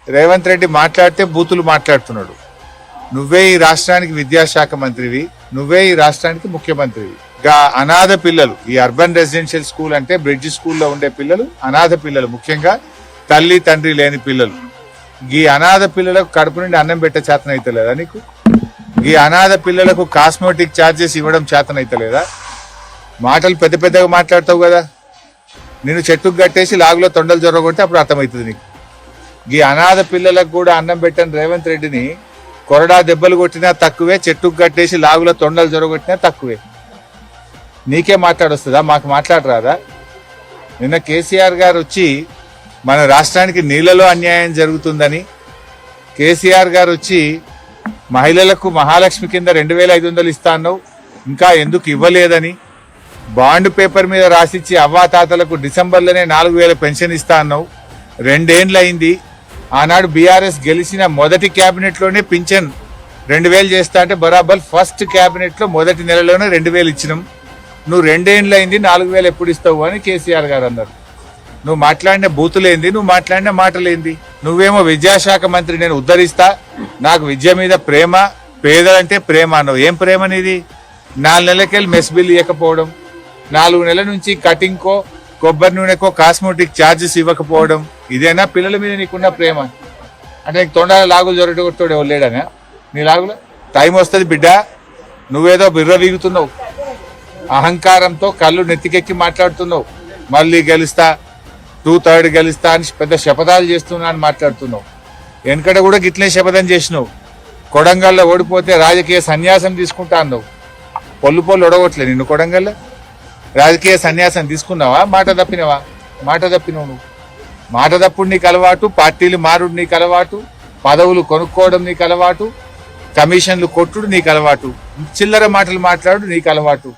రేవంత్ రెడ్డి మాట్లాడితే బూతులు మాట్లాడుతున్నాడు. నువ్వే ఈ రాష్ట్రానికి విద్యాశాఖ మంత్రివి, నువ్వే ఈ రాష్ట్రానికి ముఖ్యమంత్రివి. అనాథ పిల్లలు, ఈ అర్బన్ రెసిడెన్షియల్ స్కూల్ అంటే బ్రిడ్జ్ స్కూల్లో ఉండే పిల్లలు అనాథ పిల్లలు, ముఖ్యంగా తల్లి తండ్రి లేని పిల్లలు. ఈ అనాథ పిల్లలకు కడుపు నుండి అన్నం పెట్టే చేతనైతలేదా నీకు? ఈ అనాథ పిల్లలకు కాస్మెటిక్ ఛార్జెస్ ఇవ్వడం చేతనైతలేదా? మాటలు పెద్ద పెద్దగా మాట్లాడతావు కదా. నేను చెట్టుకు కట్టేసి లాగులో తొండలు జొరగొట్టి అప్పుడు అర్థమవుతుంది నీకు. ఈ అనాథ పిల్లలకు కూడా అన్నం పెట్టని రేవంత్ రెడ్డిని కొరడా దెబ్బలు కొట్టినా తక్కువే, చెట్టుకు కట్టేసి లాగులో తొండలు జొరగొట్టినా తక్కువే. నీకే మాట్లాడొస్తుందా? మాకు మాట్లాడరాదా? నిన్న కేసీఆర్ గారు వచ్చి మన రాష్ట్రానికి నీళ్లలో అన్యాయం జరుగుతుందని, కేసీఆర్ గారు వచ్చి మహిళలకు మహాలక్ష్మి కింద 2,500 ఇస్తా అన్నావు, ఇంకా ఎందుకు ఇవ్వలేదని, బాండ్ పేపర్ మీద రాసిచ్చి అవ్వాతాతలకు డిసెంబర్లోనే 4,000 పెన్షన్ ఇస్తా అన్నావు. 2 ఏళ్ళు అయింది. ఆనాడు బీఆర్ఎస్ గెలిచిన మొదటి క్యాబినెట్లోనే పింఛన్ 2,000 చేస్తా అంటే బరాబర్ ఫస్ట్ క్యాబినెట్లో మొదటి నెలలోనే 2,000 ఇచ్చినాం. నువ్వు 2 ఏళ్ళు అయింది, 4,000 ఎప్పుడు ఇస్తావు అని కేసీఆర్ గారు అన్నారు. నువ్వు మాట్లాడిన బూతులేంది, నువ్వు మాట్లాడిన మాటలేంది? నువ్వేమో విద్యాశాఖ మంత్రి, నేను ఉద్ధరిస్తా, నాకు విద్య మీద ప్రేమ, పేదలంటే ప్రేమ అన్నావు. ఏం ప్రేమ నీది? 4 నెలలకెళ్ళి మెస్ బిల్ ఇవ్వకపోవడం, 4 నెలల నుంచి కటింగ్కో కొబ్బరి నూనెకో కాస్మెటిక్ ఛార్జెస్ ఇవ్వకపోవడం, ఇదేనా పిల్లల మీద నీకున్న ప్రేమ? అంటే నీకు తొండాల లాగులు జొరగొట్టాడు ఎవరు లేడనా? నీ లాగులో టైం వస్తుంది బిడ్డ. నువ్వేదో బిర్ర వీగుతున్నావు, అహంకారంతో కళ్ళు నెత్తికెక్కి మాట్లాడుతున్నావు. మళ్ళీ గెలుస్తా, 2/3 గెలుస్తా అని పెద్ద శపథాలు చేస్తున్నా అని మాట్లాడుతున్నావు. వెనకట కూడా గిట్లే శపథం చేసినావు. కొడంగల్లో ఓడిపోతే రాజకీయ సన్యాసం తీసుకుంటా అన్నావు. పొల్లు ఒడగొట్లే నిన్ను కొడంగల్లో. రాజకీయ సన్యాసం తీసుకున్నావా? మాట తప్పినవా? మాట తప్పినవు నువ్వు. మాట తప్పుడు నీకు అలవాటు, పార్టీలు మారుడు నీకు అలవాటు, పదవులు కొనుక్కోవడం నీకు అలవాటు, కమిషన్లు కొట్టుడు నీకు అలవాటు, చిల్లర మాటలు మాట్లాడు నీకు అలవాటు.